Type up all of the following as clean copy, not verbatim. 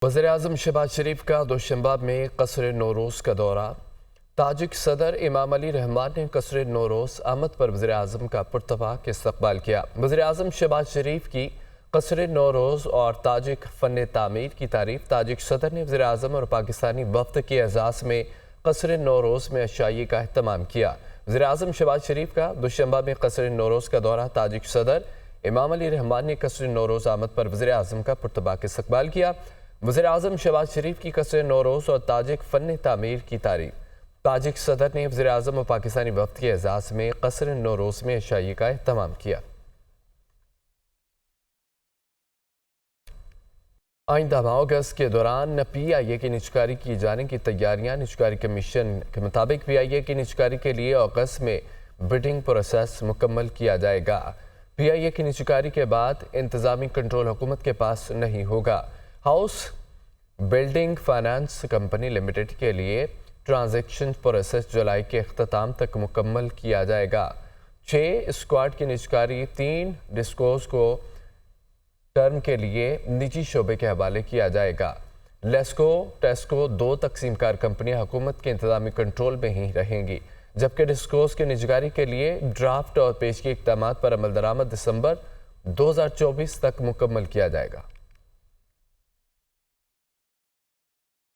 वज़ीर-ए-आज़म शहबाज शरीफ का दोशंबा में क़स्र नौरोज़ का दौरा। ताजिक सदर इमाम अली रहमान ने क़स्र नौरोज़ आमद पर वज़ीर-ए-आज़म का पुरतवाक इस्तक़बाल किया। वज़ीर-ए-आज़म शहबाज शरीफ की क़स्र नौरोज़ और ताजिक फ़न तामीर की तारीफ़। ताजिक सदर ने वज़ीर-ए-आज़म और पाकिस्तानी वफ़द के एज़ाज़ में क़स्र नौरोज़ में अशाई का अहतमाम किया। वज़ीर-ए-आज़म शहबाज शरीफ का दोशंबा में क़स्र नौरोज़ का दौरा। ताजिक सदर इमाम अली रहमान ने क़स्र नौरोज़ आमद पर वज़ीर-ए-आज़म का पुरतवाक इस्तक़बाल किया। वज़ीर-ए-आज़म शहबाज शरीफ की क़स्र नौरोज़ और ताजिक फ़न तामीर की तारीफ़। ताजिक सदर ने वज़ीर-ए-आज़म और पाकिस्तानी वफ़द के एज़ाज़ में क़स्र नौरोज़ में अशाई का अहतमाम किया। आइंदा माह अगस्त के दौरान PIA की निजकारी की जाने की तैयारियां। निजकारी कमीशन के मुताबिक PIA की निजकारी के लिए अगस्त में बिडिंग प्रोसेस मुकम्मल किया जाएगा। PIA की निजकारी के बाद इंतज़ामी कंट्रोल हुकूमत के पास नहीं होगा। House building finance company limited के लिए ट्रांजैक्शन प्रोसेस जुलाई के अख्ताम तक मुकम्मल किया जाएगा। 6 स्क्वाड की निजकारी, 3 डिस्कोस को टर्म के लिए निजी शोबे के हवाले किया जाएगा। लेस्को टेस्को 2 तकसीमकार कंपनियां हुकूमत के इंतजामी कंट्रोल में ही रहेंगी, जबकि डिस्कोस की निजकारी के लिए ड्राफ्ट और पेशगी इक़दाम पर अमल दरामद दिसंबर 2024 तक मुकम्मल किया जाएगा।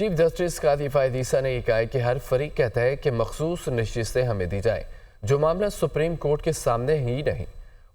चीफ जस्टिस कादी फ़ायद ईसा ने कहा है कि हर फरीक कहता है कि मखसूस नशिस्तें हमें दी जाएं। जो मामला सुप्रीम कोर्ट के सामने ही नहीं,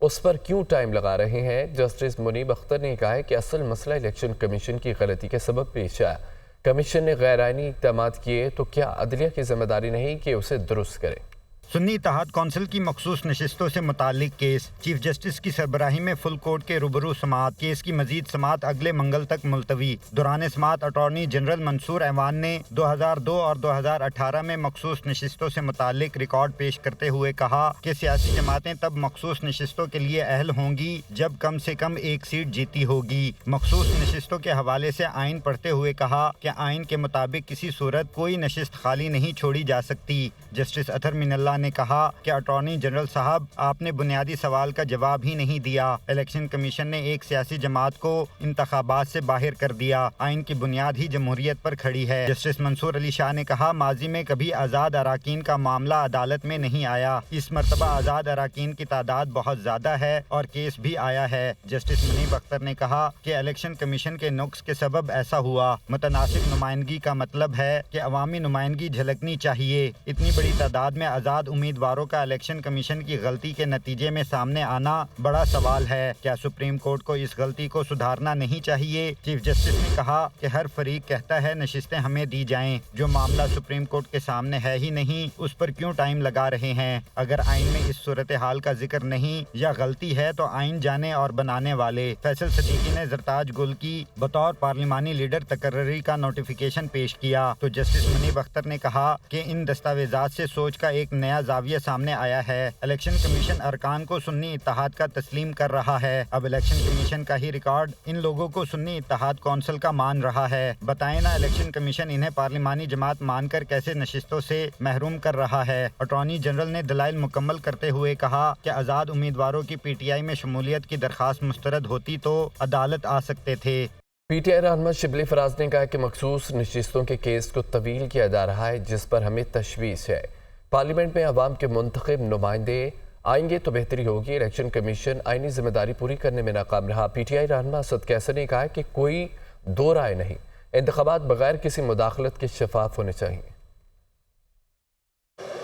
उस पर क्यों टाइम लगा रहे हैं। जस्टिस मुनीब अख्तर ने कहा है कि असल मसला इलेक्शन कमीशन की गलती के सबब पेश आया। कमीशन ने गैर आइनी इक़दाम किए तो क्या अदलिया की जिम्मेदारी नहीं कि उसे दुरुस्त करे। सुन्नी इत्तेहाद कौंसिल की मखसूस नशिस्तों से मुतालिक केस चीफ जस्टिस की सरबराही में फुल कोर्ट के रूबरू समाअत। केस की मजीद समाअत अगले मंगल तक मुलतवी। दौरान समाअत अटॉर्नी जनरल मंसूर ऐवान ने 2002 और 2018 में मखसूस नशिस्तों से मुतालिक रिकॉर्ड पेश करते हुए कहा कि सियासी जमातें तब मखसूस नशिस्तों के लिए अहल होंगी जब कम से कम एक सीट जीती होगी। मखसूस नशिस्तों के हवाले से आइन पढ़ते हुए कहा कि आइन के मुताबिक किसी सूरत कोई नशिस्त खाली नहीं छोड़ी जा सकती। जस्टिस अतर मिनल्ला ने कहा कि अटॉर्नी जनरल साहब, आपने बुनियादी सवाल का जवाब ही नहीं दिया। इलेक्शन कमीशन ने एक सियासी जमात को इंतखाबात से बाहर कर दिया। आइन की बुनियाद ही जमहूरियत पर खड़ी है। जस्टिस मंसूर अली शाह ने कहा, माजी में कभी आज़ाद अराकीन का मामला अदालत में नहीं आया। इस मरतबा आज़ाद अराकीन की तादाद बहुत ज़्यादा है और केस भी आया है। जस्टिस मुनीब अख्तर ने कहा कि इलेक्शन कमीशन के नुक्स के सबब ऐसा हुआ। मुतनासिब नुमाइंदगी का मतलब है कि अवामी नुमाइंदगी झलकनी चाहिए। इतनी बड़ी तादाद में आज़ाद उम्मीदवारों का इलेक्शन कमीशन की गलती के नतीजे में सामने आना बड़ा सवाल है। क्या सुप्रीम कोर्ट को इस गलती को सुधारना नहीं चाहिए। चीफ जस्टिस ने कहा कि हर फरीक कहता है नशिस्तें हमें दी जाएं। जो मामला सुप्रीम कोर्ट के सामने है ही नहीं, उस पर क्यों टाइम लगा रहे हैं। अगर आइन में इस सूरत हाल का जिक्र नहीं या गलती है तो आइन जाने और बनाने वाले। फैसल सदीकी ने जरताज गुल की बतौर पार्लिमानी लीडर तकर्री का नोटिफिकेशन पेश किया तो जस्टिस मुनीब अख्तर ने कहा कि इन दस्तावेजात से सोच का एक नया जाविया सामने आया है। इलेक्शन कमीशन अरकान को सुन्नी इत्तेहाद का तस्लीम कर रहा है। अब इलेक्शन कमीशन का ही रिकॉर्ड इन लोगों को सुन्नी इत्तेहाद कौंसिल का मान रहा है। बताएं ना, इलेक्शन कमीशन इन्हें पार्लिमानी जमात मानकर कैसे नशिस्तों से महरूम कर रहा है। अटॉर्नी जनरल ने दलाइल मुकम्मल करते हुए कहा कि आज़ाद उम्मीदवारों की PTI में शमूलियत की दरख्वास्त मुस्तरद होती तो अदालत आ सकते थे। PTI रहनुमा शिबली फराज ने कहा कि मखसूस नशिस्तों के केस को तवील किया जा रहा है, जिस पर हमें तशवीश है। पार्लियामेंट में अवाम के मुंतखब नुमाइंदे आएंगे तो बेहतरी होगी। इलेक्शन कमीशन आइनी जिम्मेदारी पूरी करने में नाकाम रहा। PTI रहनुमा असद कैसर ने कहा कि कोई दो राय नहीं, इंतखाबात बगैर किसी मुदाखलत के शफाफ होने चाहिए।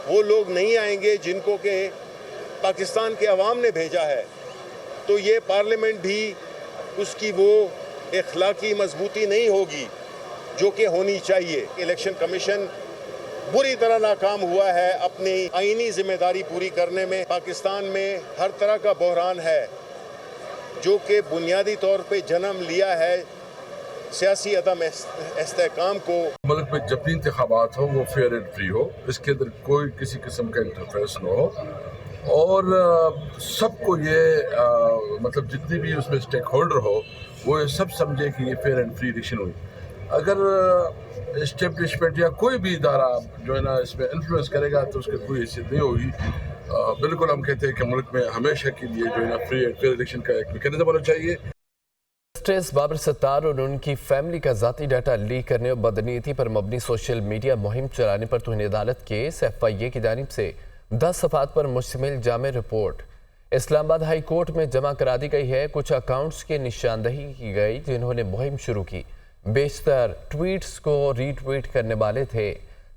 वो लोग नहीं आएंगे जिनको के पाकिस्तान के अवाम ने भेजा है, तो ये पार्लियामेंट भी उसकी वो इखलाकी मजबूती नहीं होगी जो कि होनी चाहिए। इलेक्शन कमीशन बुरी तरह नाकाम हुआ है अपनी आईनी जिम्मेदारी पूरी करने में। पाकिस्तान में हर तरह का बहरान है जो कि बुनियादी तौर पे जन्म लिया है सियासी अदम इस्तेहकाम को। मुल्क में जब भी इंतखाबात हो वो फेयर एंड फ्री हो, इसके अंदर कोई किसी किस्म का इंटरफेरेंस न हो और सबको ये मतलब जितनी भी उसमें स्टेक होल्डर हो वो ये सब समझे कि ये फेयर एंड फ्री इलेक्शन हुई। अगर इस्टेब्लिशमेंट या कोई भी इदारा जो है ना इसमें इन्फ्लुएंस करेगा तो उसकी कोई हैसियत नहीं होगी। बिल्कुल हम कहते हैं कि मुल्क में हमेशा के लिए जो है ना फ्री एंड फेयर इलेक्शन का एक मैकेनिज्म होना चाहिए। जस्टिस बाबर सत्तार और उनकी फैमिली का ज़ाती डाटा लीक करने और बदनीयती पर मबनी सोशल मीडिया मुहिम चलाने पर तौहीन अदालत केस FIA की जानिब से 10 सफ़ात पर मुश्तमिल जामे रिपोर्ट इस्लामाबाद हाई कोर्ट में जमा करा दी गई है। कुछ अकाउंट्स की निशानदही की गई जिन्होंने मुहिम शुरू की, बेशतर ट्वीट्स को रीट्वीट करने वाले थे।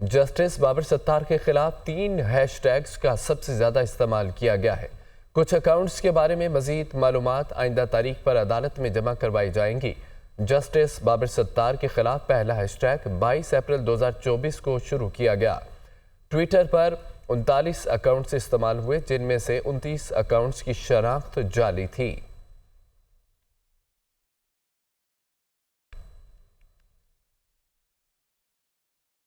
जस्टिस बाबर सत्तार के खिलाफ 3 हैशटैग्स का सबसे ज़्यादा इस्तेमाल किया गया है। कुछ अकाउंट्स के बारे में मज़ीद मालूमात आइंदा तारीख पर अदालत में जमा करवाई जाएंगी। जस्टिस बाबर सत्तार के खिलाफ पहला हैशटैग 22 अप्रैल 2024 को शुरू किया गया। ट्विटर पर 39 अकाउंट्स इस्तेमाल हुए, जिनमें से 29 अकाउंट्स की शनाख्त जाली थी।